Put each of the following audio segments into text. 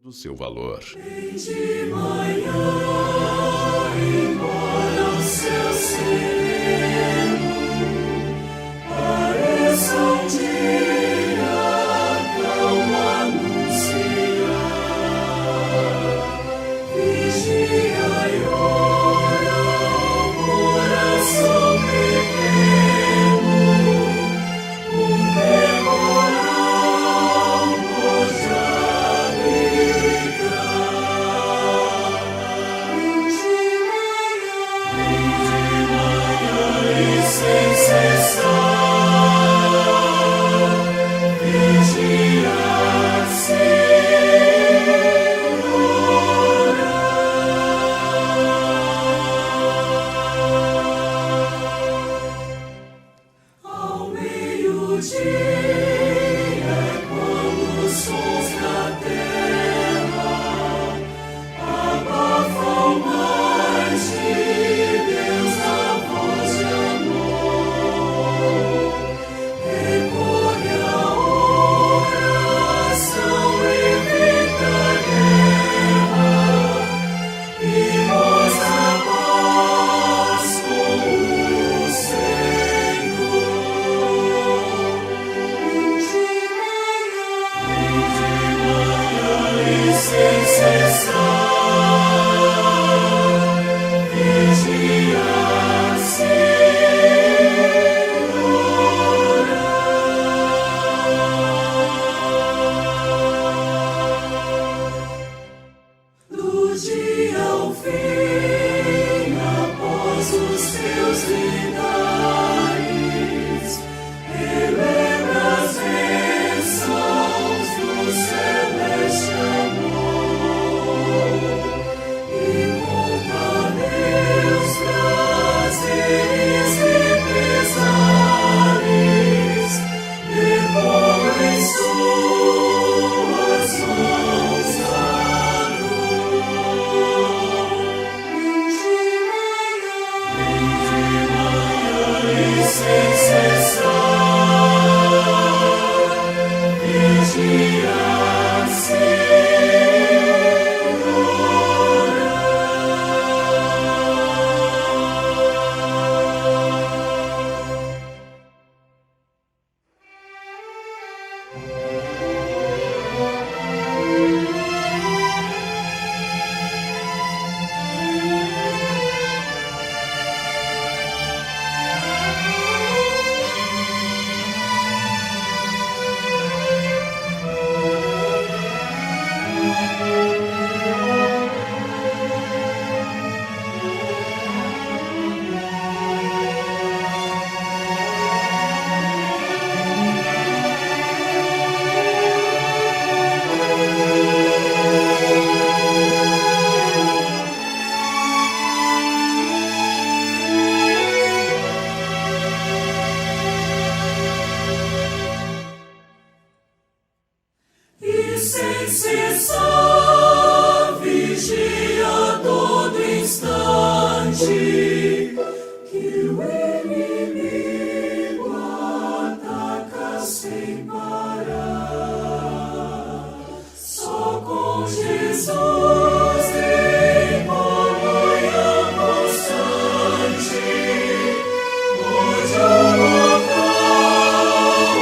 do seu valor. De manhã, embora o céu sereno pareça um dia calmo anunciar, vigia e ora o coração pequeno, um memorial pode abrigar. Vem de manhã e sem cessar, vigiar sem orar. Ao meio-dia, quando os sons da terra abafam mais de Deus a voz de amor, recorre a oração, evita a guerra e goza a paz com o Senhor. Vem de manhã e sem cessar, vigiar sem orar. Do dia ao fim, após os teus lidares, relembra as bênçãos do celeste amor e conta a Deus prazeres e pesares, devolve suas mãos a dor. Vem de manhã e sem cessar, vigiar sem orar. E sem cessar vigia a todo instante, que o inimigo ataca sem parar. Só com Jesus em comunhão constante, onde o local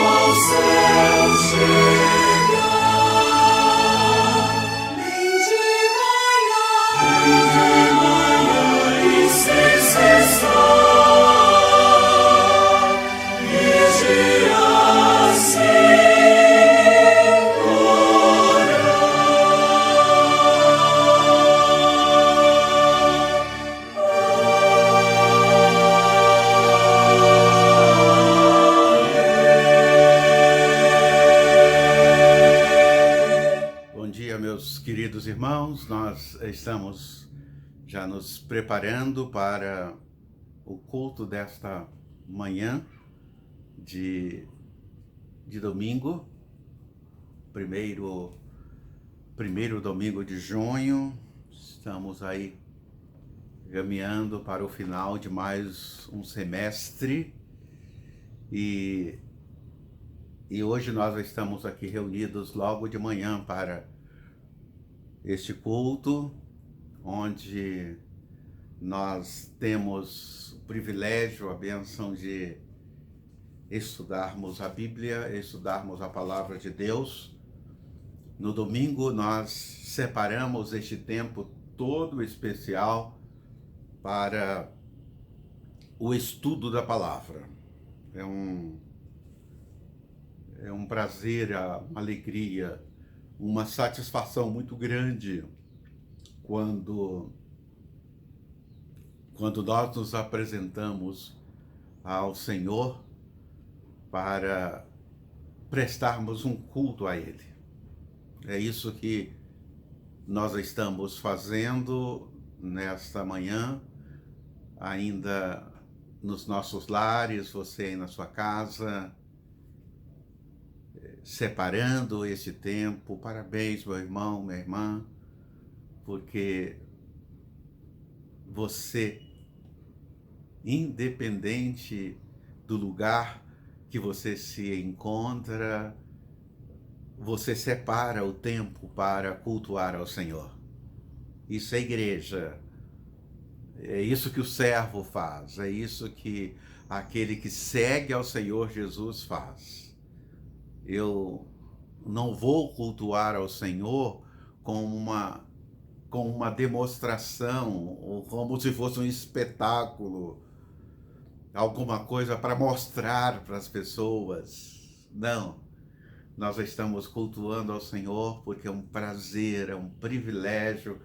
ao céu chega. Vem de manhã e sem cessar, vigiar sem orar. Bom dia, meus queridos irmãos. Nós estamos já nos preparando para o culto desta manhã de domingo, primeiro domingo de junho. Estamos aí caminhando para o final de mais um semestre e hoje nós estamos aqui reunidos logo de manhã para este culto, onde nós temos o privilégio, a bênção de estudarmos a Bíblia, estudarmos a Palavra de Deus. No domingo nós separamos este tempo todo especial para o estudo da Palavra. É um prazer, uma alegria, uma satisfação muito grande quando nós nos apresentamos ao Senhor para prestarmos um culto a Ele. É isso que nós estamos fazendo nesta manhã, ainda nos nossos lares, você aí na sua casa, separando esse tempo. Parabéns, meu irmão, minha irmã, porque você, independente do lugar que você se encontra, você separa o tempo para cultuar ao Senhor. Isso é igreja. É isso que o servo faz. É isso que aquele que segue ao Senhor Jesus faz. Eu não vou cultuar ao Senhor com uma demonstração, ou como se fosse um espetáculo, alguma coisa para mostrar para as pessoas. Não, nós estamos cultuando ao Senhor porque é um prazer, é um privilégio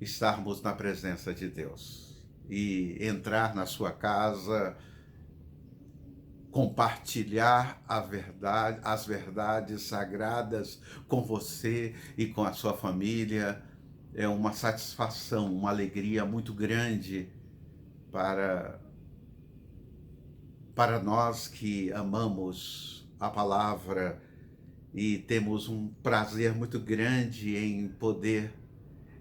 estarmos na presença de Deus e entrar na sua casa, compartilhar a verdade, as verdades sagradas com você e com a sua família. É uma satisfação, uma alegria muito grande para nós que amamos a palavra e temos um prazer muito grande em poder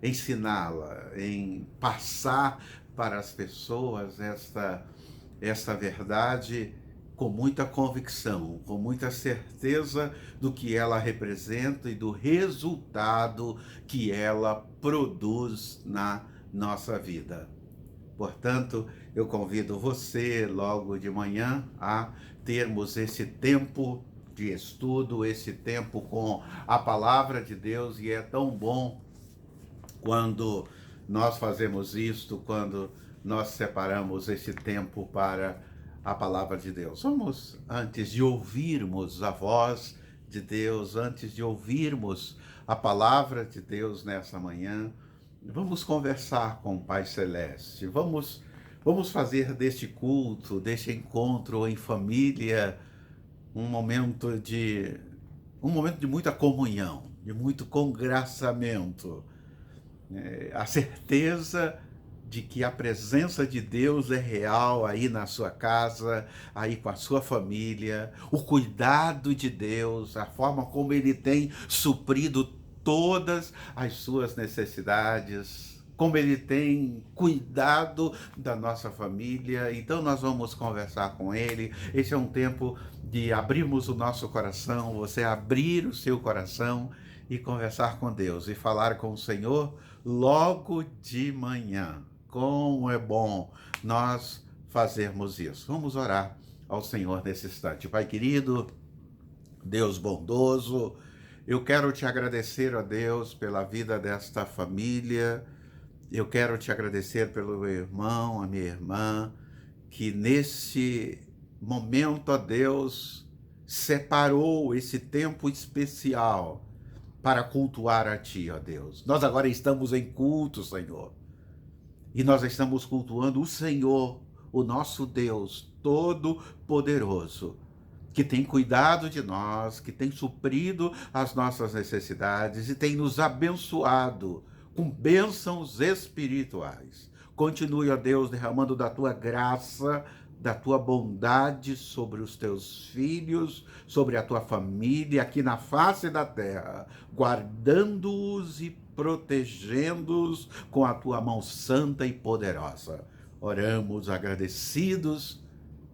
ensiná-la, em passar para as pessoas esta verdade com muita convicção, com muita certeza do que ela representa e do resultado que ela produz na nossa vida. Portanto, eu convido você logo de manhã a termos esse tempo de estudo, esse tempo com a palavra de Deus, e é tão bom quando nós fazemos isto, quando nós separamos esse tempo para a palavra de Deus. Vamos, antes de ouvirmos a voz de Deus, antes de ouvirmos a palavra de Deus nessa manhã, vamos conversar com o Pai Celeste, vamos fazer deste culto, deste encontro em família, um momento de muita comunhão, de muito congraçamento, a certeza de que a presença de Deus é real aí na sua casa, aí com a sua família, o cuidado de Deus, a forma como Ele tem suprido todas as suas necessidades, como Ele tem cuidado da nossa família. Então nós vamos conversar com Ele. Esse é um tempo de abrirmos o nosso coração, você abrir o seu coração e conversar com Deus e falar com o Senhor logo de manhã. Como é bom nós fazermos isso. Vamos orar ao Senhor nesse instante. Pai querido, Deus bondoso, eu quero te agradecer, ó Deus, pela vida desta família. Eu quero te agradecer pelo meu irmão, a minha irmã, que nesse momento, ó Deus, separou esse tempo especial para cultuar a Ti, ó Deus. Nós agora estamos em culto, Senhor. E nós estamos cultuando o Senhor, o nosso Deus Todo-Poderoso, que tem cuidado de nós, que tem suprido as nossas necessidades e tem nos abençoado com bênçãos espirituais. Continue, ó Deus, derramando da Tua graça, da Tua bondade sobre os Teus filhos, sobre a Tua família aqui na face da terra, guardando-os e protegendo-os com a Tua mão santa e poderosa. Oramos agradecidos,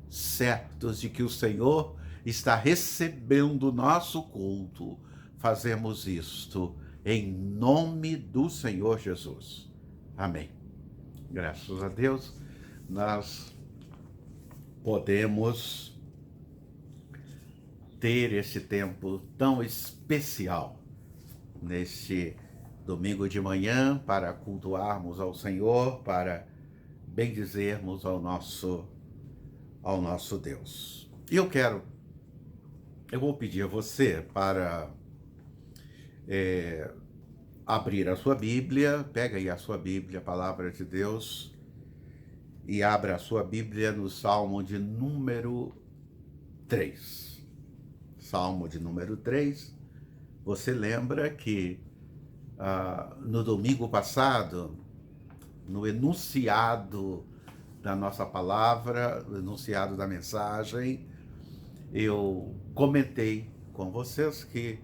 certos de que o Senhor está recebendo o nosso culto. Fazemos isto em nome do Senhor Jesus. Amém. Graças a Deus, nós podemos ter esse tempo tão especial neste domingo de manhã para cultuarmos ao Senhor, para bendizermos ao nosso Deus. E eu vou pedir a você para abrir a sua Bíblia, pega aí a sua Bíblia, a Palavra de Deus, e abra a sua Bíblia no Salmo de número 3. Salmo de número 3. Você lembra que no domingo passado, no enunciado da nossa palavra, no enunciado da mensagem, eu comentei com vocês que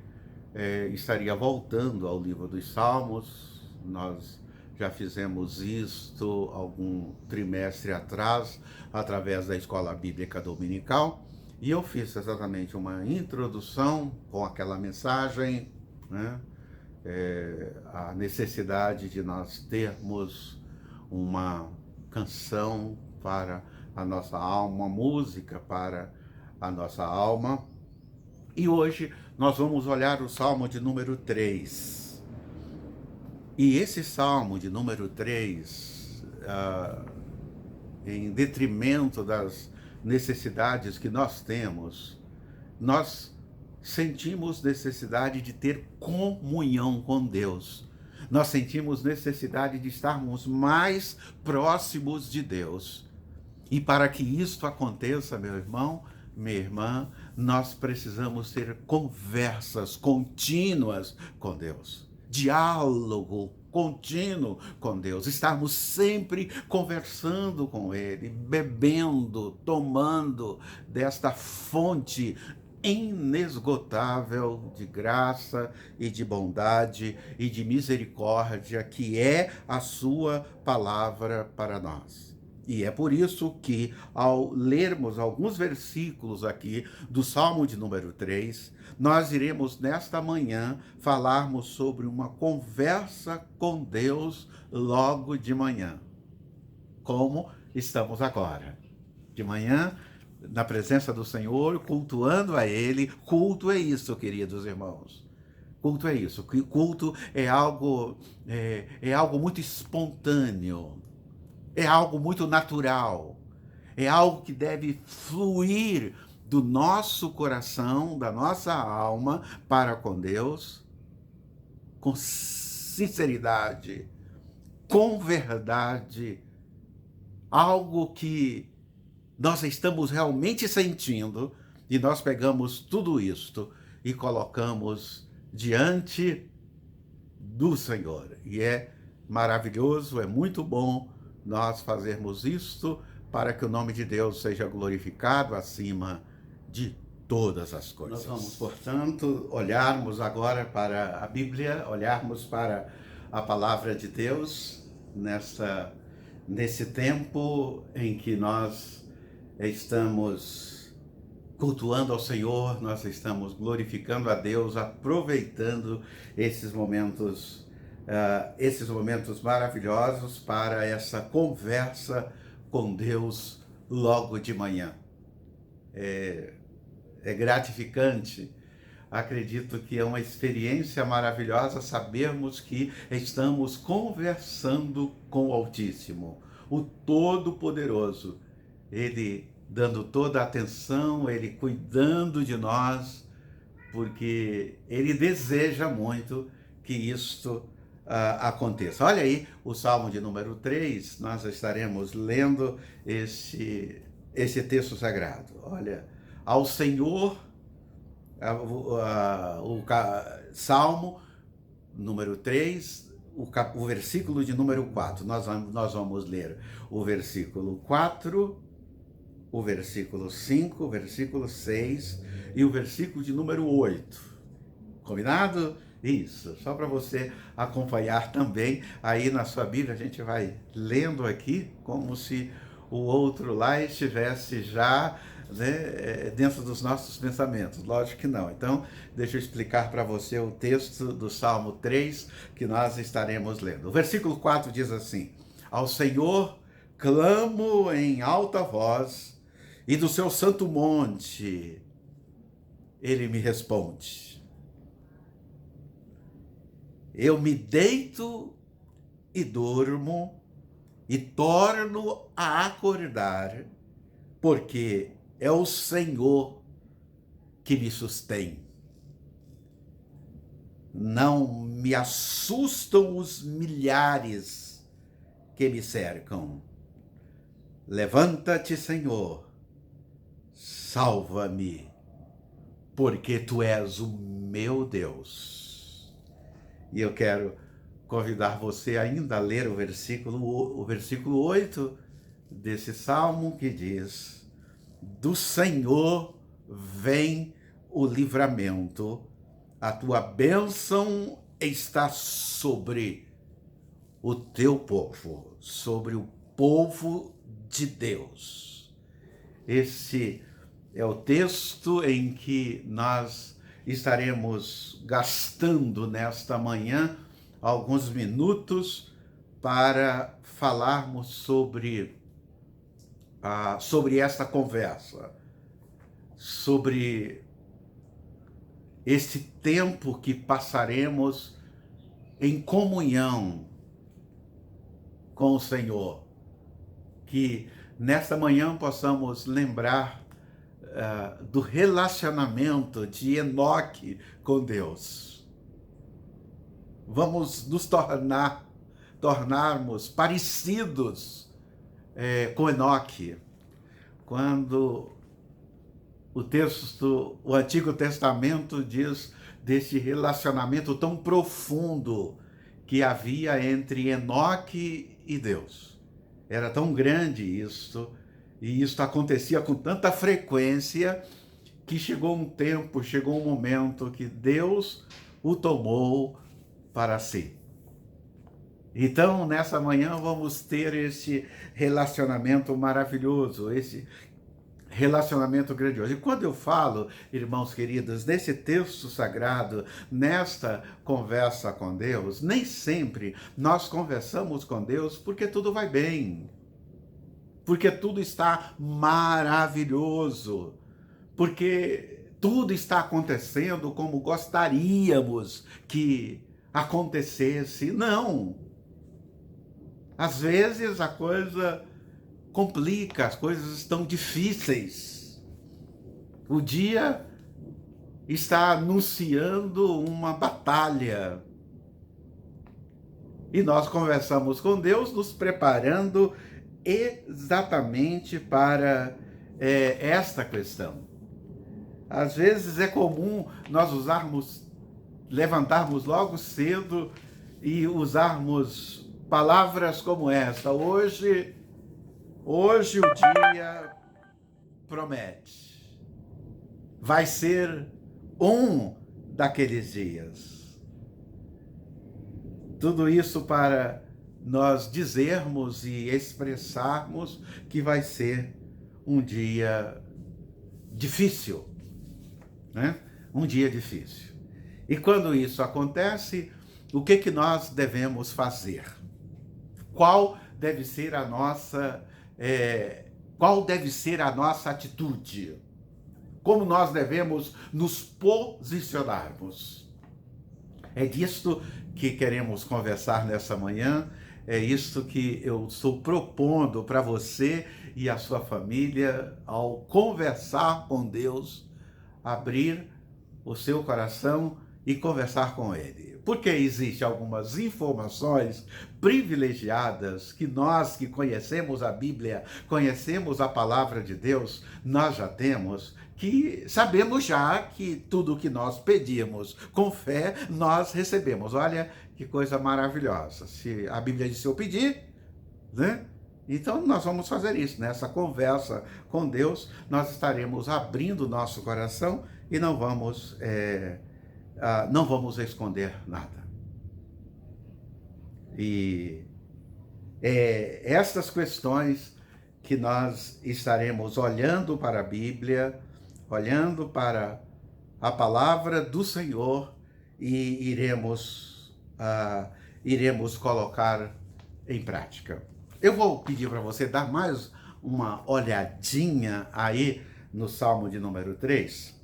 estaria voltando ao livro dos Salmos. Nós já fizemos isto algum trimestre atrás, através da Escola Bíblica Dominical, e eu fiz exatamente uma introdução com aquela mensagem, né? A necessidade de nós termos uma canção para a nossa alma, uma música para a nossa alma. E hoje nós vamos olhar o Salmo de número 3. E esse Salmo de número 3, em detrimento das necessidades que nós temos, nós sentimos necessidade de ter comunhão com Deus. Nós sentimos necessidade de estarmos mais próximos de Deus. E para que isto aconteça, meu irmão, minha irmã, nós precisamos ter conversas contínuas com Deus. Diálogo contínuo com Deus. Estarmos sempre conversando com Ele, bebendo, tomando desta fonte inesgotável de graça e de bondade e de misericórdia, que é a sua palavra para nós. E é por isso que, ao lermos alguns versículos aqui do Salmo de número 3, nós iremos nesta manhã falarmos sobre uma conversa com Deus logo de manhã. Como estamos agora. De manhã, na presença do Senhor, cultuando a Ele. Culto é isso, queridos irmãos. Culto é isso. Culto é algo muito espontâneo. É algo muito natural. É algo que deve fluir do nosso coração, da nossa alma para com Deus, com sinceridade, com verdade. Algo que nós estamos realmente sentindo, e nós pegamos tudo isto e colocamos diante do Senhor. E é maravilhoso, é muito bom nós fazermos isto para que o nome de Deus seja glorificado acima de todas as coisas. Nós vamos, portanto, olharmos agora para a Bíblia, olharmos para a palavra de Deus nesse tempo em que nós estamos cultuando ao Senhor, nós estamos glorificando a Deus, aproveitando esses momentos maravilhosos para essa conversa com Deus logo de manhã. É gratificante. Acredito que é uma experiência maravilhosa sabermos que estamos conversando com o Altíssimo, o Todo-Poderoso. Ele dando toda a atenção, Ele cuidando de nós, porque Ele deseja muito que isto aconteça. Olha aí o Salmo de número 3, nós estaremos lendo esse texto sagrado. Olha, ao Senhor, o Salmo número 3, o versículo de número 4. Nós vamos ler o versículo 4, o versículo 5, o versículo 6 e o versículo de número 8. Combinado? Isso, só para você acompanhar também aí na sua Bíblia. A gente vai lendo aqui como se o outro lá estivesse já né, dentro dos nossos pensamentos. Lógico que não. Então, deixa eu explicar para você o texto do Salmo 3 que nós estaremos lendo. O versículo 4 diz assim: Ao Senhor clamo em alta voz, e do seu santo monte ele me responde. Eu me deito e durmo e torno a acordar, porque é o Senhor que me sustém. Não me assustam os milhares que me cercam. Levanta-te, Senhor, salva-me, porque tu és o meu Deus. E eu quero convidar você ainda a ler o versículo 8 desse salmo, que diz: do Senhor vem o livramento, a tua bênção está sobre o teu povo, sobre o povo de Deus. Esse é o texto em que nós estaremos gastando nesta manhã alguns minutos para falarmos sobre esta conversa, sobre esse tempo que passaremos em comunhão com o Senhor. Que nesta manhã possamos lembrar do relacionamento de Enoque com Deus. Vamos nos tornarmos parecidos com Enoque. Quando o Antigo Testamento diz desse relacionamento tão profundo que havia entre Enoque e Deus. Era tão grande isso, e isso acontecia com tanta frequência, que chegou um momento que Deus o tomou para si. Então, nessa manhã, vamos ter esse relacionamento maravilhoso, esse relacionamento grandioso. E quando eu falo, irmãos queridos, nesse texto sagrado, nesta conversa com Deus, nem sempre nós conversamos com Deus porque tudo vai bem, porque tudo está maravilhoso, porque tudo está acontecendo como gostaríamos que acontecesse. Não! Às vezes a coisa complica, as coisas estão difíceis. O dia está anunciando uma batalha. E nós conversamos com Deus, nos preparando exatamente para esta questão. Às vezes é comum nós levantarmos logo cedo e usarmos palavras como esta: hoje o dia promete. Vai ser um daqueles dias. Tudo isso para nós dizermos e expressarmos que vai ser um dia difícil, né? Um dia difícil. E quando isso acontece, o que nós devemos fazer? Qual deve ser a nossa atitude? Como nós devemos nos posicionarmos? É disto que queremos conversar nessa manhã, é isto que eu estou propondo para você e a sua família, ao conversar com Deus, abrir o seu coração e conversar com Ele. Porque existem algumas informações privilegiadas que nós que conhecemos a Bíblia, conhecemos a palavra de Deus, nós já temos, que sabemos já que tudo o que nós pedimos com fé, nós recebemos. Olha que coisa maravilhosa. Se a Bíblia diz: se eu pedir, né? Então nós vamos fazer isso. Nessa conversa com Deus, nós estaremos abrindo o nosso coração e não vamos esconder nada. E estas questões que nós estaremos olhando para a Bíblia, olhando para a palavra do Senhor e iremos colocar em prática. Eu vou pedir para você dar mais uma olhadinha aí no Salmo de número 3.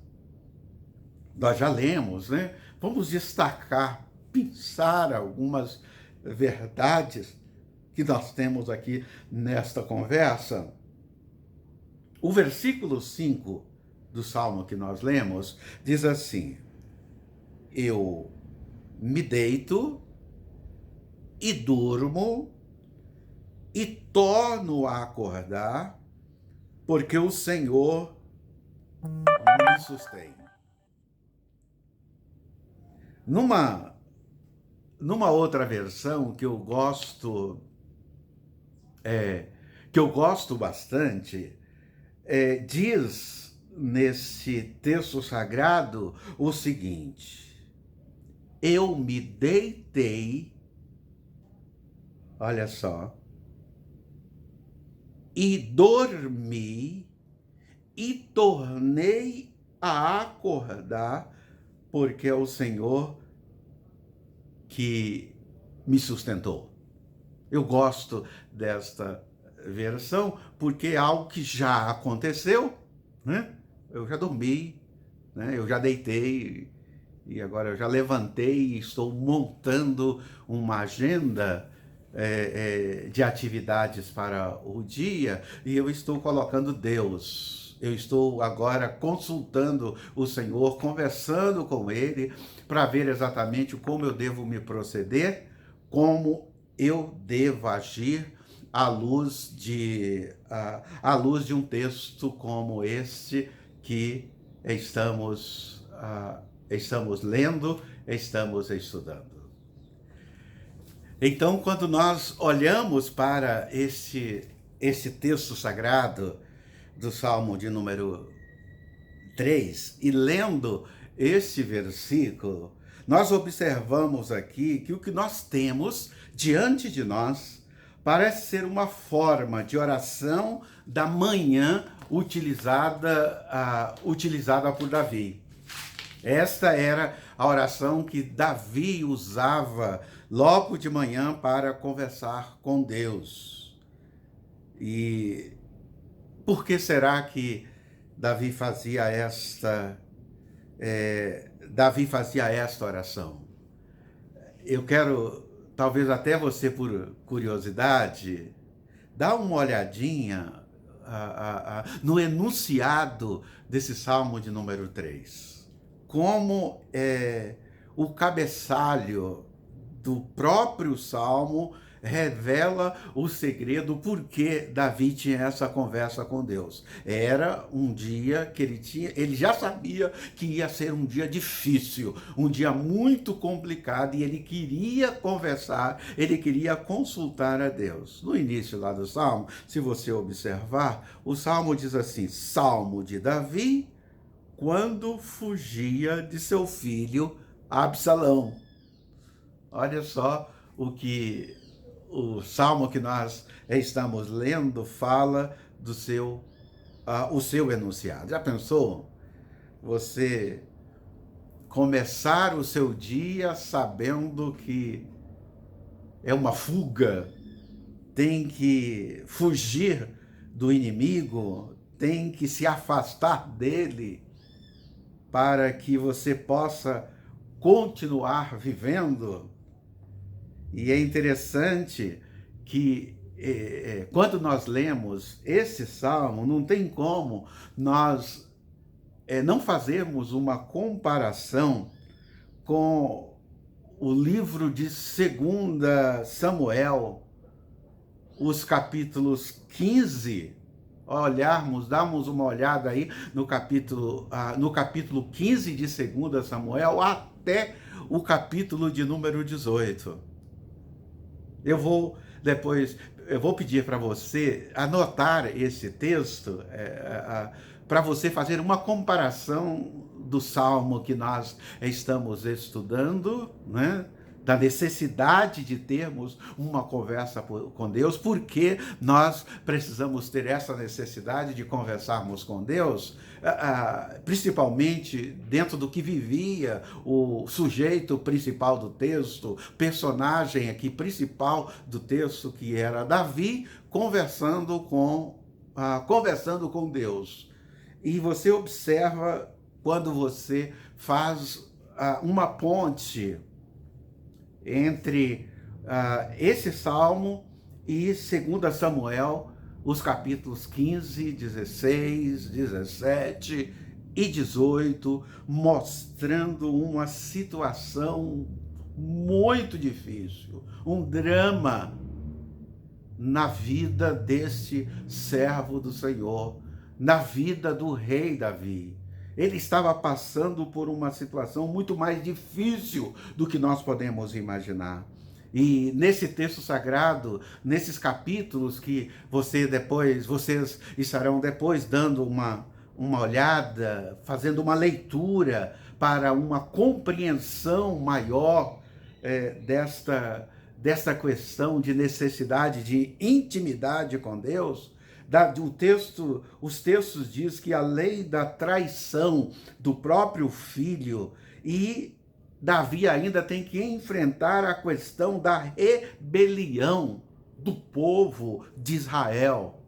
Nós já lemos, né? Vamos destacar, pensar algumas verdades que nós temos aqui nesta conversa. O versículo 5 do Salmo que nós lemos diz assim: eu me deito e durmo e torno a acordar, porque o Senhor me sustém. Numa outra versão que eu gosto bastante, diz nesse texto sagrado o seguinte: eu me deitei, olha só, e dormi e tornei a acordar, porque é o Senhor que me sustentou. Eu gosto desta versão porque é algo que já aconteceu, né? Eu já dormi, né? Eu já deitei e agora eu já levantei e estou montando uma agenda de atividades para o dia, e eu estou colocando Deus. Eu estou agora consultando o Senhor, conversando com Ele, para ver exatamente como eu devo me proceder, como eu devo agir à luz de um texto como este que estamos lendo, estamos estudando. Então, quando nós olhamos para esse texto sagrado do Salmo de número 3 e lendo esse versículo, nós observamos aqui que o que nós temos diante de nós parece ser uma forma de oração da manhã utilizada por Davi. Esta era a oração que Davi usava logo de manhã para conversar com Deus. E por que será que Davi fazia esta oração? Eu quero, talvez até você por curiosidade, dar uma olhadinha no enunciado desse Salmo de número 3. Como o cabeçalho do próprio Salmo revela o segredo por que Davi tinha essa conversa com Deus. Era um dia que ele já sabia que ia ser um dia difícil, um dia muito complicado, e ele queria conversar, ele queria consultar a Deus. No início lá do Salmo, se você observar, o Salmo diz assim: Salmo de Davi, quando fugia de seu filho Absalão. Olha só o que o salmo que nós estamos lendo fala do o seu enunciado. Já pensou? Você começar o seu dia sabendo que é uma fuga, tem que fugir do inimigo, tem que se afastar dele para que você possa continuar vivendo. E é interessante que quando nós lemos esse salmo, não tem como nós não fazermos uma comparação com o livro de 2 Samuel, os capítulos 15, darmos uma olhada aí no capítulo 15 de 2 Samuel até o capítulo de número 18. Eu vou pedir para você anotar esse texto para você fazer uma comparação do salmo que nós estamos estudando, né? da necessidade de termos uma conversa com Deus, porque nós precisamos ter essa necessidade de conversarmos com Deus, principalmente dentro do que vivia o sujeito principal do texto, personagem aqui principal do texto, que era Davi, conversando com Deus. E você observa quando você faz uma ponte entre esse salmo e 2 Samuel, os capítulos 15, 16, 17 e 18, mostrando uma situação muito difícil, um drama na vida deste servo do Senhor, na vida do rei Davi. Ele estava passando por uma situação muito mais difícil do que nós podemos imaginar. E nesse texto sagrado, nesses capítulos que vocês estarão depois dando uma olhada, fazendo uma leitura para uma compreensão maior desta questão de necessidade de intimidade com Deus. Os textos diz que a lei da traição do próprio filho, e Davi ainda tem que enfrentar a questão da rebelião do povo de Israel.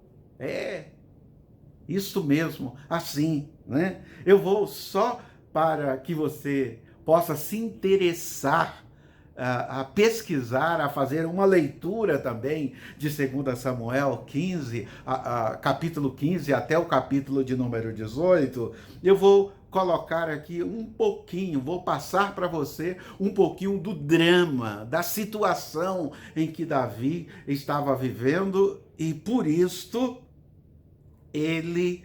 Isso mesmo, assim, né? Eu vou só para que você possa se interessar a pesquisar, a fazer uma leitura também de 2 Samuel 15, capítulo 15 até o capítulo de número 18, eu vou colocar aqui vou passar para você um pouquinho do drama, da situação em que Davi estava vivendo, e por isto ele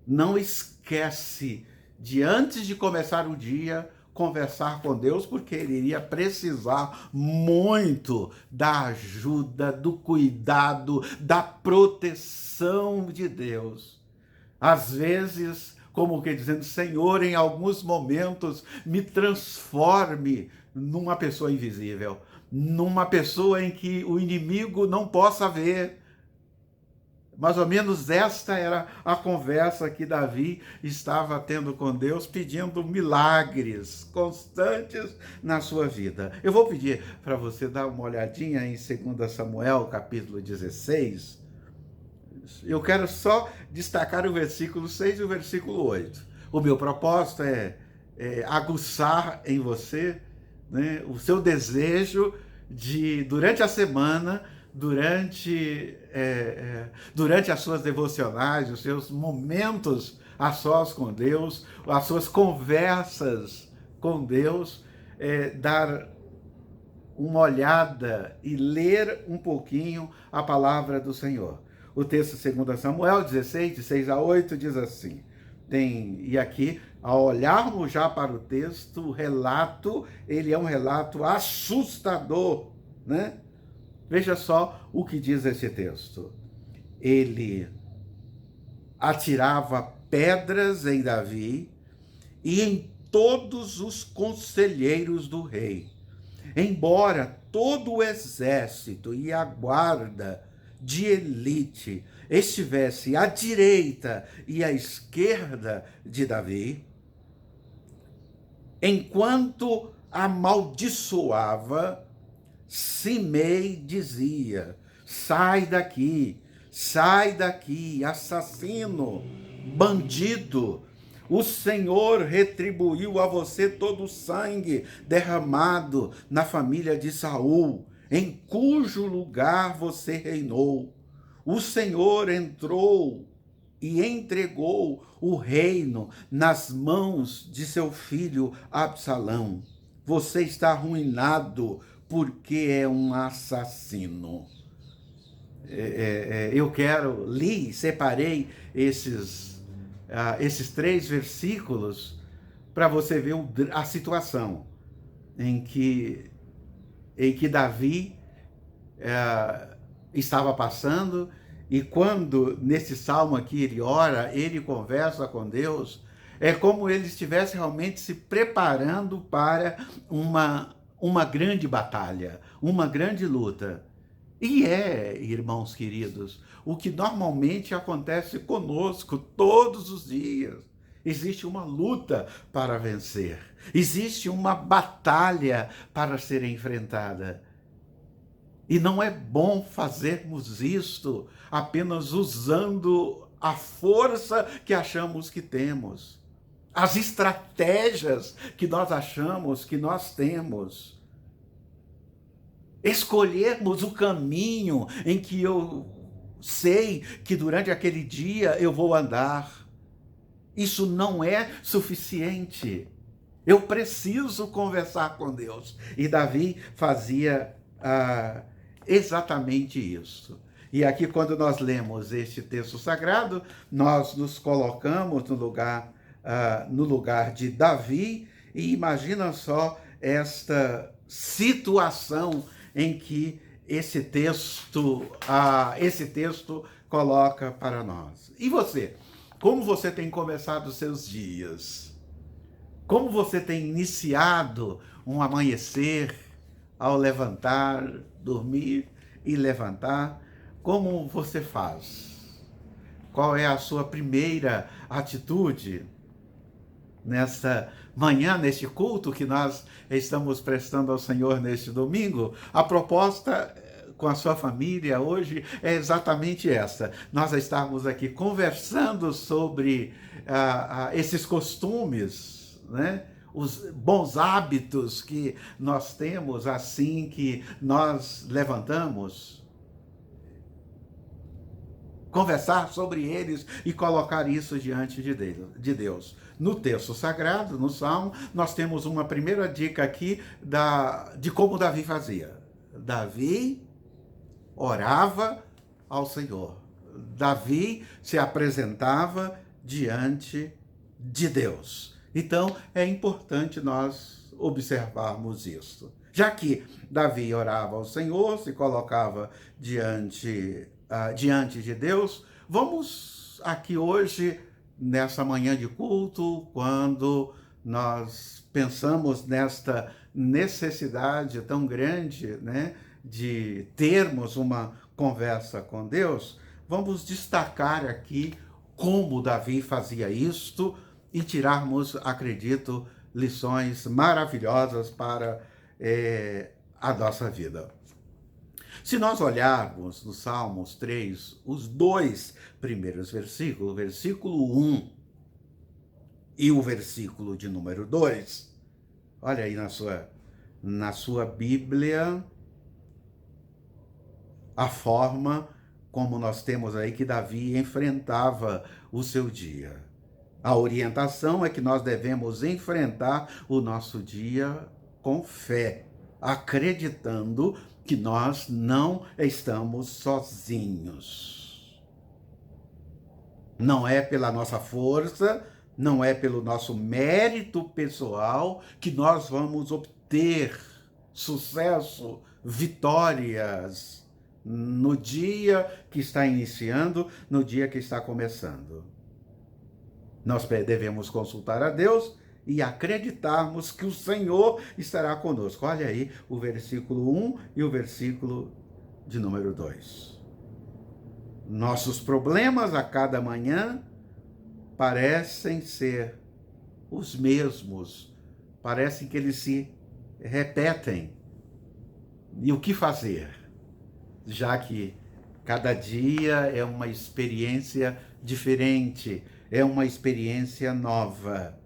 não esquece de, antes de começar o dia, conversar com Deus, porque ele iria precisar muito da ajuda, do cuidado, da proteção de Deus. Às vezes, como que dizendo, Senhor, em alguns momentos, me transforme numa pessoa invisível, numa pessoa em que o inimigo não possa ver. Mais ou menos esta era a conversa que Davi estava tendo com Deus, pedindo milagres constantes na sua vida. Eu vou pedir para você dar uma olhadinha em 2 Samuel, capítulo 16. Eu quero só destacar o versículo 6 e o versículo 8. O meu propósito é aguçar em você, né, o seu desejo de, durante a semana, durante as suas devocionais, os seus momentos a sós com Deus, as suas conversas com Deus, dar uma olhada e ler um pouquinho a palavra do Senhor. O texto de 2 Samuel 16, de 6 a 8, diz assim, e aqui, ao olharmos já para o texto, o relato, ele é um relato assustador, né? Veja só o que diz esse texto. Ele atirava pedras em Davi e em todos os conselheiros do rei. Embora todo o exército e a guarda de elite estivesse à direita e à esquerda de Davi, enquanto amaldiçoava, Simei dizia, sai daqui, assassino, bandido, o Senhor retribuiu a você todo o sangue derramado na família de Saul, em cujo lugar você reinou. O Senhor entrou e entregou o reino nas mãos de seu filho Absalão. Você está arruinado, porque é um assassino. Eu separei esses 3 versículos para você ver a situação em que Davi estava passando, e quando nesse salmo aqui ele ora, ele conversa com Deus, é como ele estivesse realmente se preparando para uma grande batalha, uma grande luta. E irmãos queridos, o que normalmente acontece conosco todos os dias. Existe uma luta para vencer, existe uma batalha para ser enfrentada. E não é bom fazermos isto apenas usando a força que achamos que temos, as estratégias que nós achamos que nós temos. Escolhermos o caminho em que eu sei que durante aquele dia eu vou andar. Isso não é suficiente. Eu preciso conversar com Deus. E Davi fazia exatamente isso. E aqui, quando nós lemos este texto sagrado, nós nos colocamos no lugar de Davi, e imagina só esta situação em que esse texto coloca para nós. E você? Como você tem começado os seus dias? Como você tem iniciado um amanhecer ao levantar, dormir e levantar? Como você faz? Qual é a sua primeira atitude nesta manhã, neste culto que nós estamos prestando ao Senhor neste domingo? A proposta com a sua família hoje é exatamente essa. Nós estamos aqui conversando sobre esses costumes, né? Os bons hábitos que nós temos assim que nós levantamos. Conversar sobre eles e colocar isso diante de Deus. No texto sagrado, no Salmo, nós temos uma primeira dica aqui de como Davi fazia. Davi orava ao Senhor. Davi se apresentava diante de Deus. Então, é importante nós observarmos isso. Já que Davi orava ao Senhor, se colocava diante de Deus, vamos aqui hoje, nessa manhã de culto, quando nós pensamos nesta necessidade tão grande, né, de termos uma conversa com Deus, vamos destacar aqui como Davi fazia isto e tirarmos, acredito, lições maravilhosas para a nossa vida. Se nós olharmos no Salmos 3, os dois primeiros versículos, o versículo 1 e o versículo de número 2, olha aí na sua Bíblia, a forma como nós temos aí que Davi enfrentava o seu dia. A orientação é que nós devemos enfrentar o nosso dia com fé, acreditando que nós não estamos sozinhos. Não é pela nossa força, não é pelo nosso mérito pessoal que nós vamos obter sucesso, vitórias no dia que está iniciando, no dia que está começando. Nós devemos consultar a Deus e acreditarmos que o Senhor estará conosco. Olha aí o versículo 1 e o versículo de número 2. Nossos problemas a cada manhã parecem ser os mesmos, parecem que eles se repetem. E o que fazer? Já que cada dia é uma experiência diferente, é uma experiência nova.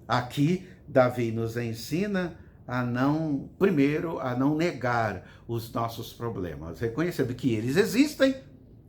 Aqui, Davi nos ensina primeiro, a não negar os nossos problemas, reconhecendo que eles existem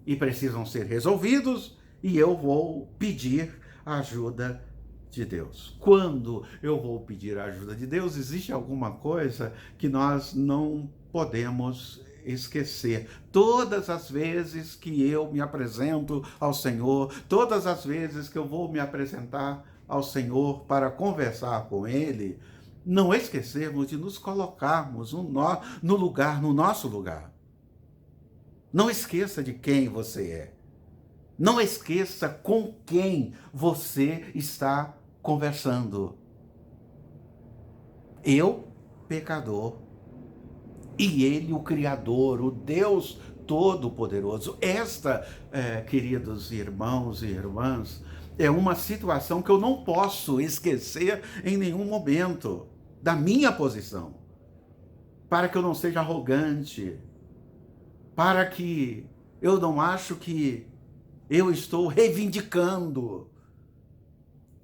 e precisam ser resolvidos, e eu vou pedir a ajuda de Deus. Quando eu vou pedir a ajuda de Deus, existe alguma coisa que nós não podemos esquecer. Todas as vezes que eu me apresento ao Senhor, todas as vezes que eu vou me apresentar ao Senhor para conversar com Ele, não esquecermos de nos colocarmos no nosso lugar. Não esqueça de quem você é. Não esqueça com quem você está conversando. Eu, pecador, E ele, o Criador, o Deus Todo-Poderoso. Esta, queridos irmãos e irmãs, é uma situação que eu não posso esquecer em nenhum momento da minha posição, para que eu não seja arrogante, para que eu não acho que eu estou reivindicando,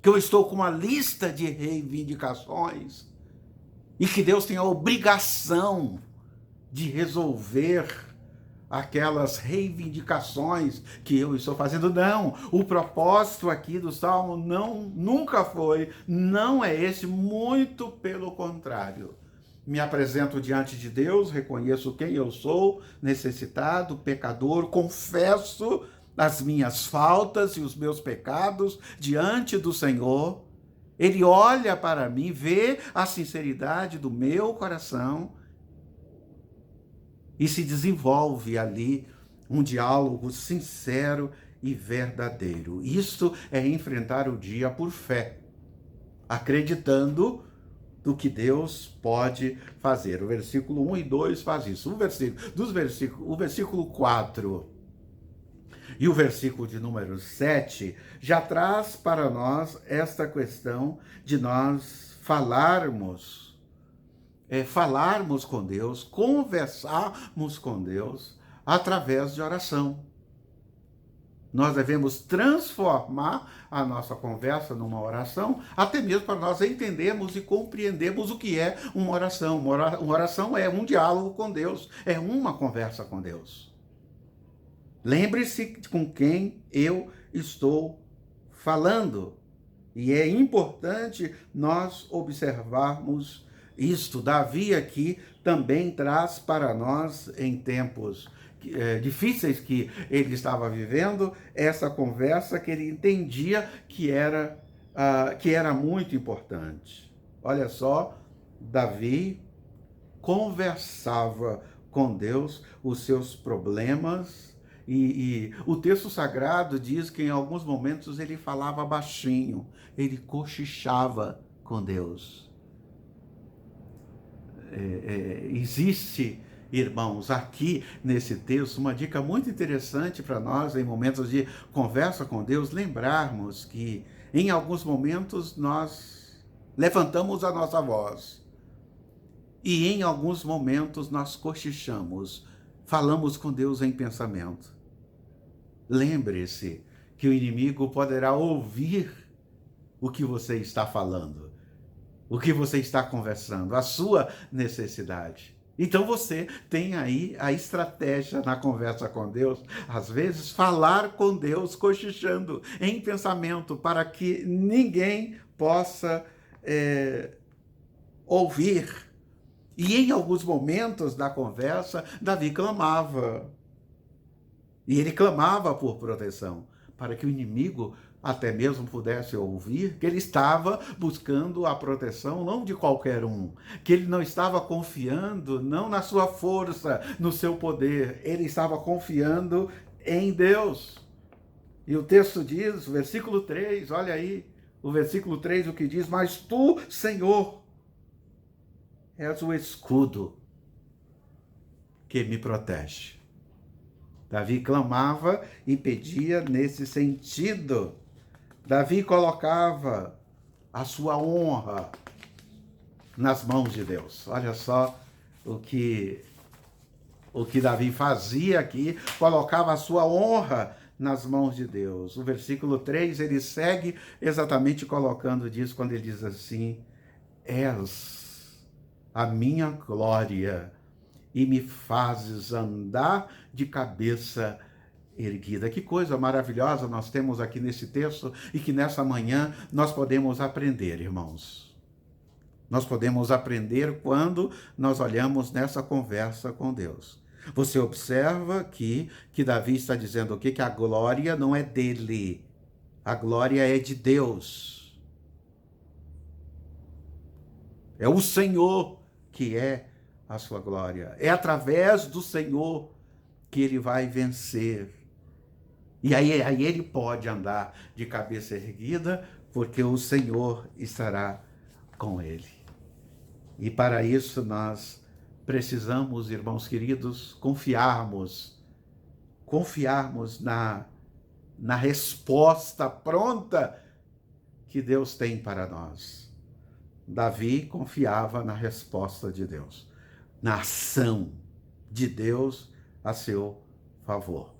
que eu estou com uma lista de reivindicações e que Deus tem a obrigação de resolver aquelas reivindicações que eu estou fazendo. Não, o propósito aqui do Salmo nunca foi, não é esse, muito pelo contrário. Me apresento diante de Deus, reconheço quem eu sou, necessitado, pecador, confesso as minhas faltas e os meus pecados diante do Senhor. Ele olha para mim, vê a sinceridade do meu coração e se desenvolve ali um diálogo sincero e verdadeiro. Isto é enfrentar o dia por fé, acreditando do que Deus pode fazer. O versículo 1 e 2 faz isso. O versículo 4 e o versículo de número 7 já traz para nós esta questão de nós falarmos com Deus, conversarmos com Deus através de oração. Nós devemos transformar a nossa conversa numa oração, até mesmo para nós entendermos e compreendermos o que é uma oração. Uma oração é um diálogo com Deus, é uma conversa com Deus. Lembre-se com quem eu estou falando. E é importante nós observarmos isto. Davi aqui também traz para nós, em tempos difíceis que ele estava vivendo, essa conversa que ele entendia que era muito importante. Olha só, Davi conversava com Deus os seus problemas, e o texto sagrado diz que em alguns momentos ele falava baixinho, ele cochichava com Deus. Existe, irmãos, aqui nesse texto, uma dica muito interessante para nós, em momentos de conversa com Deus, lembrarmos que em alguns momentos nós levantamos a nossa voz e em alguns momentos nós cochichamos, falamos com Deus em pensamento. Lembre-se que o inimigo poderá ouvir o que você está falando, o que você está conversando, a sua necessidade. Então você tem aí a estratégia na conversa com Deus, às vezes falar com Deus cochichando em pensamento, para que ninguém possa ouvir. E em alguns momentos da conversa, Davi clamava. E ele clamava por proteção, para que o inimigo até mesmo pudesse ouvir que ele estava buscando a proteção não de qualquer um, que ele não estava confiando não na sua força, no seu poder, ele estava confiando em Deus. E o texto diz, o versículo 3, olha aí, o versículo 3 o que diz: mas tu, Senhor, és o escudo que me protege. Davi clamava e pedia nesse sentido. Davi colocava a sua honra nas mãos de Deus. Olha só o que Davi fazia aqui, colocava a sua honra nas mãos de Deus. O versículo 3, ele segue exatamente colocando disso, quando ele diz assim: és a minha glória e me fazes andar de cabeça erguida. Que coisa maravilhosa nós temos aqui nesse texto e que nessa manhã nós podemos aprender, irmãos. Nós podemos aprender quando nós olhamos nessa conversa com Deus. Você observa que Davi está dizendo o quê? Que a glória não é dele, a glória é de Deus. É o Senhor que é a sua glória. É através do Senhor que ele vai vencer. E aí ele pode andar de cabeça erguida, porque o Senhor estará com ele. E para isso nós precisamos, irmãos queridos, confiarmos na resposta pronta que Deus tem para nós. Davi confiava na resposta de Deus, na ação de Deus a seu favor.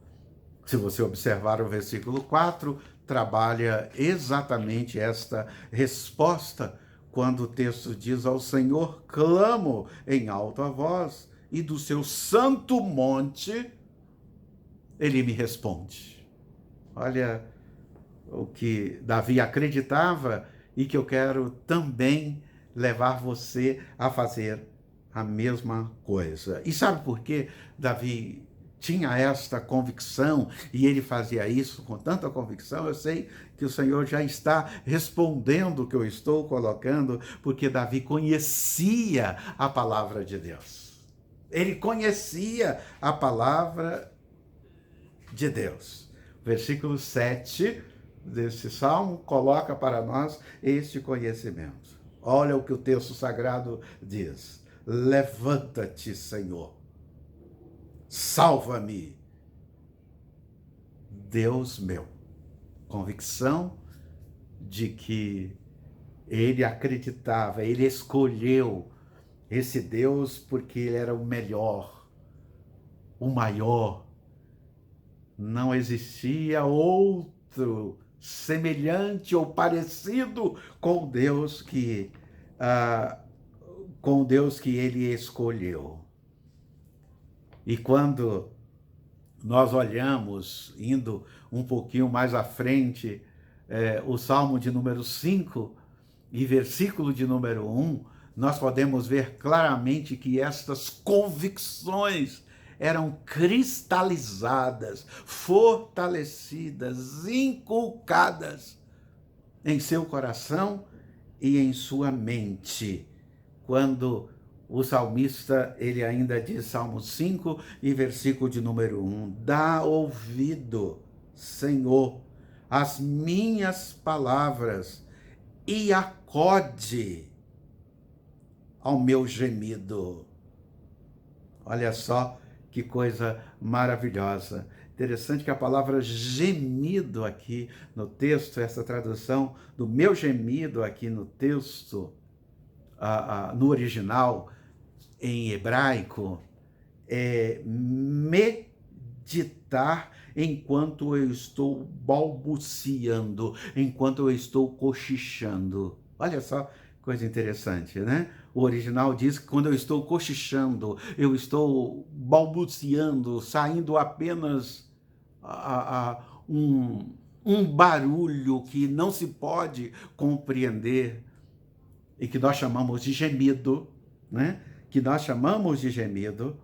Se você observar o versículo 4, trabalha exatamente esta resposta, quando o texto diz: ao Senhor clamo em alta voz, e do seu santo monte ele me responde. Olha o que Davi acreditava e que eu quero também levar você a fazer a mesma coisa. E sabe por que Davi tinha esta convicção e ele fazia isso com tanta convicção? Eu sei que o Senhor já está respondendo o que eu estou colocando, porque Davi conhecia a palavra de Deus. Ele conhecia a palavra de Deus. Versículo 7 desse salmo coloca para nós este conhecimento. Olha o que o texto sagrado diz: levanta-te, Senhor, salva-me, Deus meu. Convicção de que ele acreditava, ele escolheu esse Deus porque ele era o melhor, o maior. Não existia outro semelhante ou parecido com Deus que ele escolheu. E quando nós olhamos, indo um pouquinho mais à frente, o Salmo de número 5 e versículo de número 1, nós podemos ver claramente que estas convicções eram cristalizadas, fortalecidas, inculcadas em seu coração e em sua mente. Quando o salmista, ele ainda diz, Salmo 5 e versículo de número 1, dá ouvido, Senhor, às minhas palavras e acode ao meu gemido. Olha só que coisa maravilhosa. Interessante que a palavra gemido aqui no texto, essa tradução do meu gemido aqui no texto, no original, em hebraico, é meditar enquanto eu estou balbuciando, enquanto eu estou cochichando. Olha só, coisa interessante, né? O original diz que quando eu estou cochichando, eu estou balbuciando, saindo apenas um barulho que não se pode compreender e que nós chamamos de gemido, né? Que nós chamamos de gemido,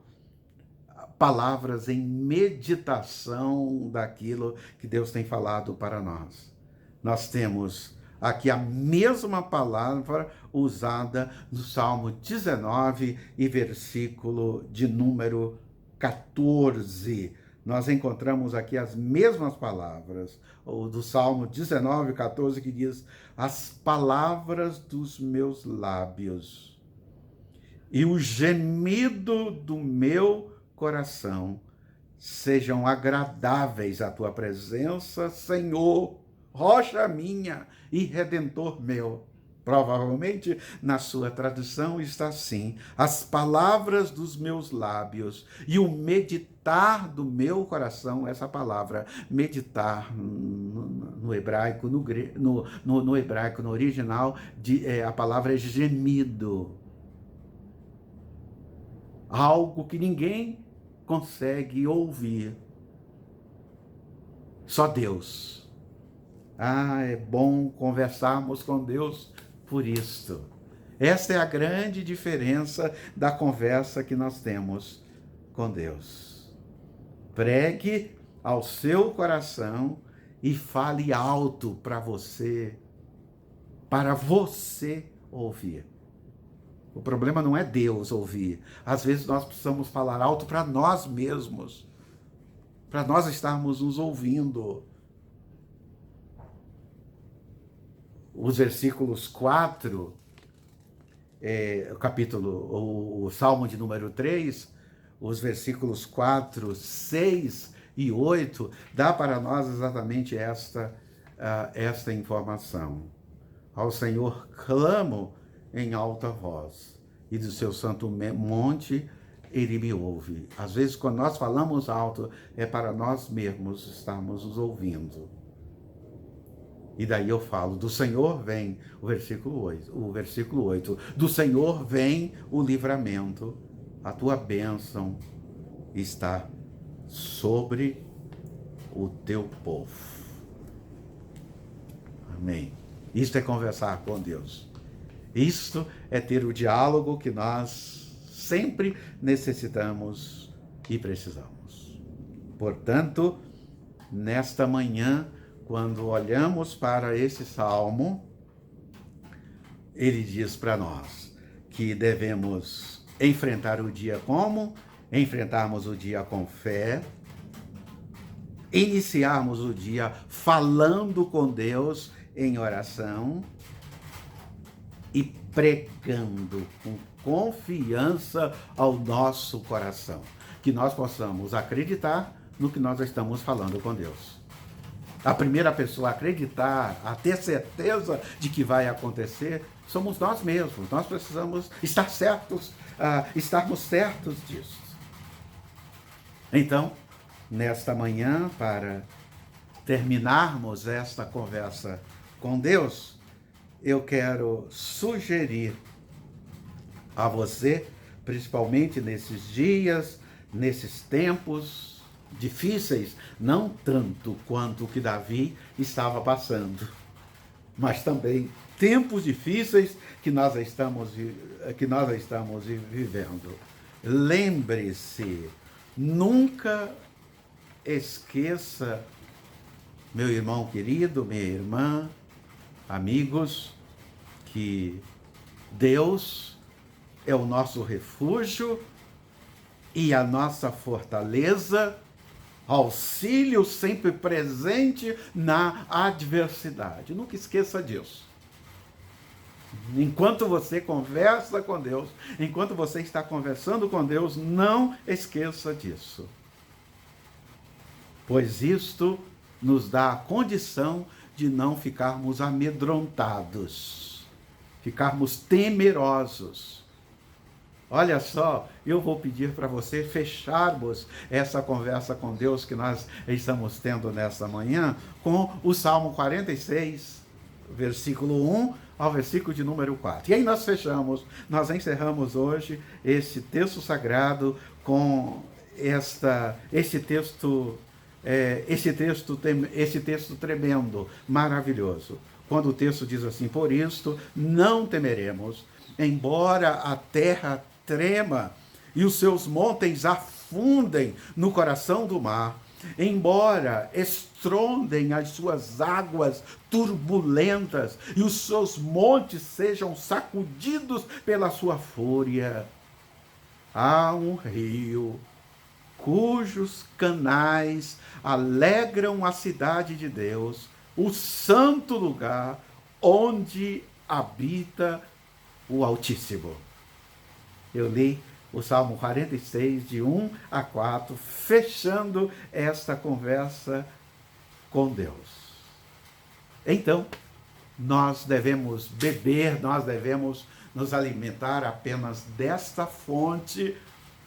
palavras em meditação daquilo que Deus tem falado para nós. Nós temos aqui a mesma palavra usada no Salmo 19 e versículo de número 14. Nós encontramos aqui as mesmas palavras, o do Salmo 19, 14, que diz: as palavras dos meus lábios e o gemido do meu coração sejam agradáveis à tua presença, Senhor, rocha minha e redentor meu. Provavelmente na sua tradução está assim: as palavras dos meus lábios e o meditar do meu coração. Essa palavra meditar no hebraico, no hebraico, no original, a palavra é gemido. Algo que ninguém consegue ouvir. Só Deus. É bom conversarmos com Deus por isto. Esta é a grande diferença da conversa que nós temos com Deus. Pregue ao seu coração e fale alto para você ouvir. O problema não é Deus ouvir. Às vezes nós precisamos falar alto para nós mesmos, para nós estarmos nos ouvindo. Os versículos 4 o Salmo de número 3, os versículos 4, 6 e 8, dá para nós exatamente esta informação. Ao Senhor clamo em alta voz, e do seu santo monte ele me ouve. Às vezes, quando nós falamos alto, é para nós mesmos estarmos nos ouvindo. E daí eu falo, do Senhor vem, o versículo 8, do Senhor vem o livramento, a tua bênção está sobre o teu povo. Amém. Isto é conversar com Deus. Isto é ter o diálogo que nós sempre necessitamos e precisamos. Portanto, nesta manhã, quando olhamos para esse salmo, ele diz para nós que devemos enfrentar o dia como? Enfrentarmos o dia com fé, iniciarmos o dia falando com Deus em oração e pregando com confiança ao nosso coração. Que nós possamos acreditar no que nós estamos falando com Deus. A primeira pessoa a acreditar, a ter certeza de que vai acontecer, somos nós mesmos. Nós precisamos estarmos certos disso. Então, nesta manhã, para terminarmos esta conversa com Deus, eu quero sugerir a você, principalmente nesses dias, nesses tempos difíceis, não tanto quanto o que Davi estava passando, mas também tempos difíceis que nós estamos vivendo. Lembre-se, nunca esqueça, meu irmão querido, minha irmã, amigos, que Deus é o nosso refúgio e a nossa fortaleza, auxílio sempre presente na adversidade. Nunca esqueça disso. Enquanto você conversa com Deus, enquanto você está conversando com Deus, não esqueça disso. Pois isto nos dá a condição de não ficarmos amedrontados, ficarmos temerosos. Olha só, eu vou pedir para você fecharmos essa conversa com Deus que nós estamos tendo nessa manhã com o Salmo 46, versículo 1 ao versículo de número 4. E aí nós encerramos hoje esse texto sagrado com esse texto tremendo, maravilhoso. Quando o texto diz assim: por isto não temeremos, embora a terra trema e os seus montes afundem no coração do mar, embora estrondem as suas águas turbulentas e os seus montes sejam sacudidos pela sua fúria. Há um rio cujos canais alegram a cidade de Deus, o santo lugar onde habita o Altíssimo. Eu li o Salmo 46, de 1 a 4, fechando esta conversa com Deus. Então, nós devemos beber, nós devemos nos alimentar apenas desta fonte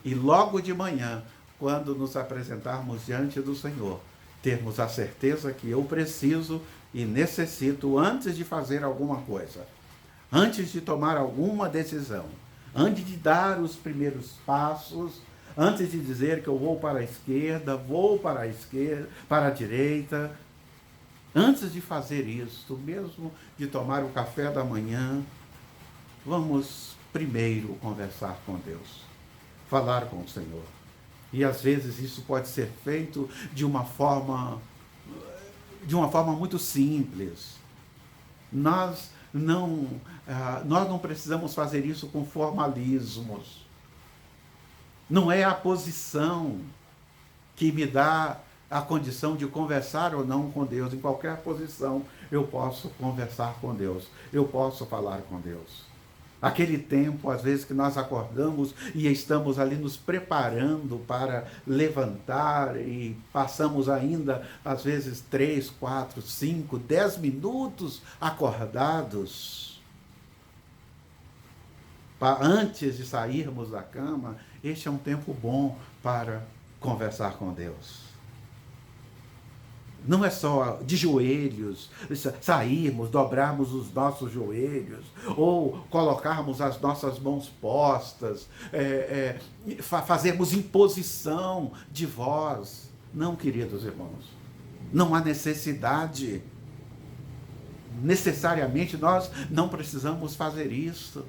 e logo de manhã, quando nos apresentarmos diante do Senhor, termos a certeza que eu preciso e necessito, antes de fazer alguma coisa, antes de tomar alguma decisão, antes de dar os primeiros passos, antes de dizer que eu vou para a esquerda, para a direita, antes de fazer isso, mesmo de tomar o café da manhã, vamos primeiro conversar com Deus, falar com o Senhor. E às vezes isso pode ser feito de uma forma muito simples. Nós não precisamos fazer isso com formalismos. Não é a posição que me dá a condição de conversar ou não com Deus. Em qualquer posição eu posso conversar com Deus, eu posso falar com Deus. Aquele tempo, às vezes, que nós acordamos e estamos ali nos preparando para levantar e passamos ainda, às vezes, 3, 4, 5, 10 minutos acordados. Antes de sairmos da cama, este é um tempo bom para conversar com Deus. Não é só de joelhos, sairmos, dobrarmos os nossos joelhos, ou colocarmos as nossas mãos postas, fazermos imposição de voz. Não, queridos irmãos, não há necessidade. Necessariamente nós não precisamos fazer isso.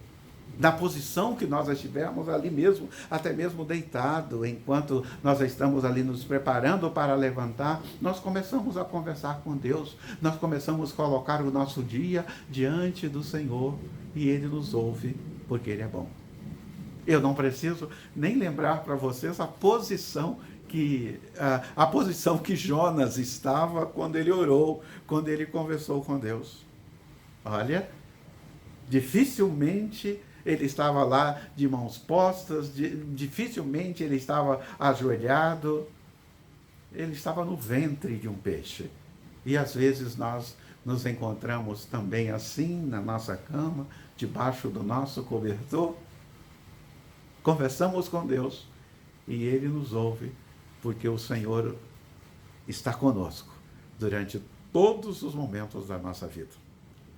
Na posição que nós estivermos ali mesmo, até mesmo deitado, enquanto nós estamos ali nos preparando para levantar, nós começamos a conversar com Deus, nós começamos a colocar o nosso dia diante do Senhor e Ele nos ouve, porque Ele é bom. Eu não preciso nem lembrar para vocês a posição que Jonas estava quando ele orou, quando ele conversou com Deus. Olha, dificilmente ele estava lá de mãos postas, dificilmente ele estava ajoelhado, ele estava no ventre de um peixe. E às vezes nós nos encontramos também assim, na nossa cama, debaixo do nosso cobertor, conversamos com Deus e Ele nos ouve, porque o Senhor está conosco durante todos os momentos da nossa vida.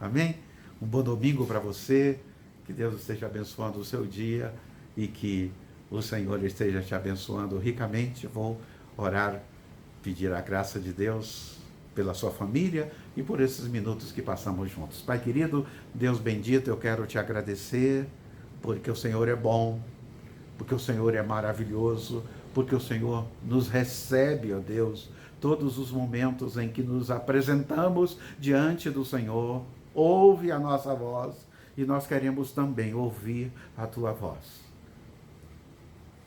Amém? Um bom domingo para você. Que Deus esteja abençoando o seu dia e que o Senhor esteja te abençoando ricamente. Vou orar, pedir a graça de Deus pela sua família e por esses minutos que passamos juntos. Pai querido, Deus bendito, eu quero te agradecer porque o Senhor é bom, porque o Senhor é maravilhoso, porque o Senhor nos recebe, ó Deus, todos os momentos em que nos apresentamos diante do Senhor, ouve a nossa voz. E nós queremos também ouvir a tua voz.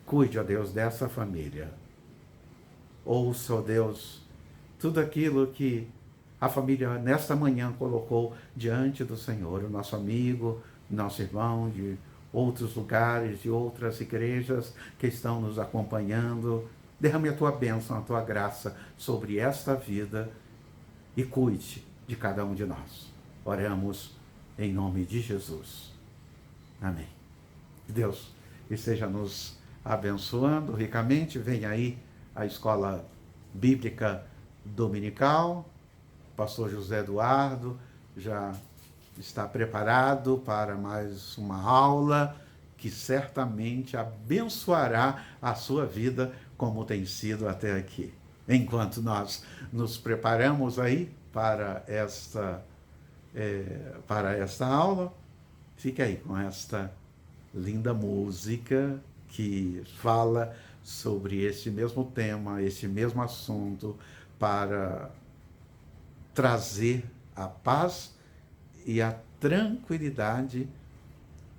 Cuide, ó Deus, dessa família. Ouça, ó Deus, tudo aquilo que a família nesta manhã colocou diante do Senhor. O nosso amigo, nosso irmão de outros lugares, de outras igrejas que estão nos acompanhando. Derrame a tua bênção, a tua graça sobre esta vida e cuide de cada um de nós. Oramos em nome de Jesus. Amém. Que Deus esteja nos abençoando ricamente. Vem aí a Escola Bíblica Dominical. O pastor José Eduardo já está preparado para mais uma aula que certamente abençoará a sua vida como tem sido até aqui. Enquanto nós nos preparamos aí para esta aula, fique aí com esta linda música que fala sobre este mesmo tema, este mesmo assunto, para trazer a paz e a tranquilidade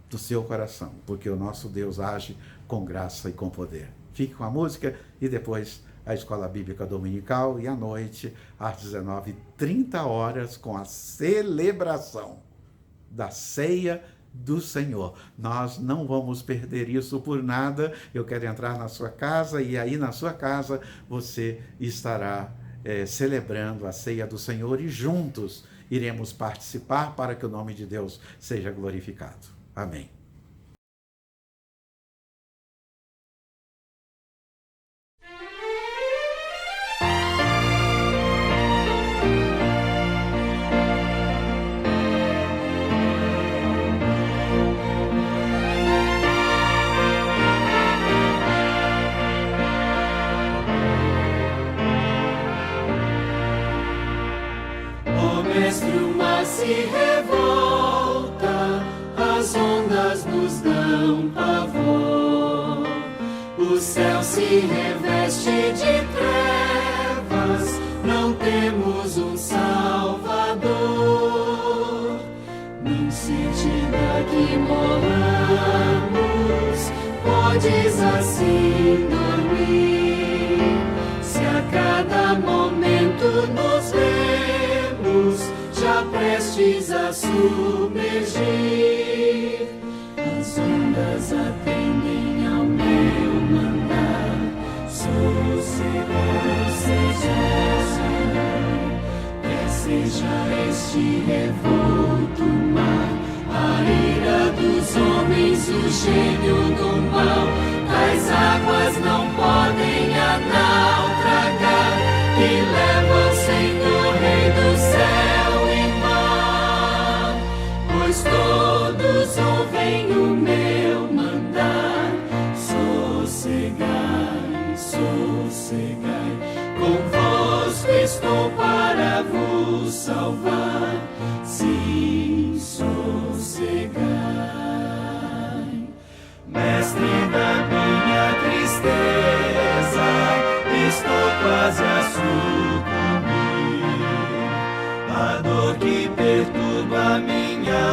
do seu coração, porque o nosso Deus age com graça e com poder. Fique com a música e depois a Escola Bíblica Dominical e à noite, às 19h30, com a celebração da Ceia do Senhor. Nós não vamos perder isso por nada. Eu quero entrar na sua casa e aí na sua casa você estará celebrando a Ceia do Senhor e juntos iremos participar para que o nome de Deus seja glorificado. Amém. Se revolta, as ondas nos dão pavor. O céu se reveste de trevas, não temos um Salvador. Não sentida que morramos, podes assim dormir. Se a cada momento nos vemos já prestes a submergir, este revolto mar, a ira dos homens, o gênio do mal, tais águas não podem a naufragar, e levam, Senhor, Rei do céu e mar, pois todos ouvem o meu mandar. Sossegai, sossegai, convosco estou para vos salvar. Sim, sossegai. Mestre da minha tristeza, estou quase a sucumbir. A dor que perturba minha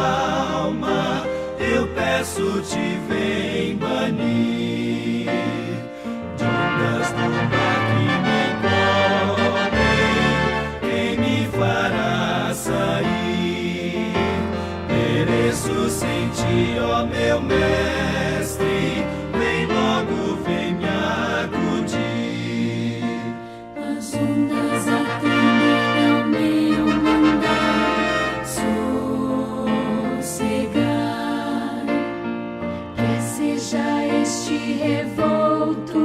alma, eu peço-te, vem banir. De ondas do mar que me cobrem, quem me fará sair? Pereço sem ti, ó meu mestre, vem logo, vem me acudir. As ondas atendem ao meu mandar, sossegai, quer seja este revolto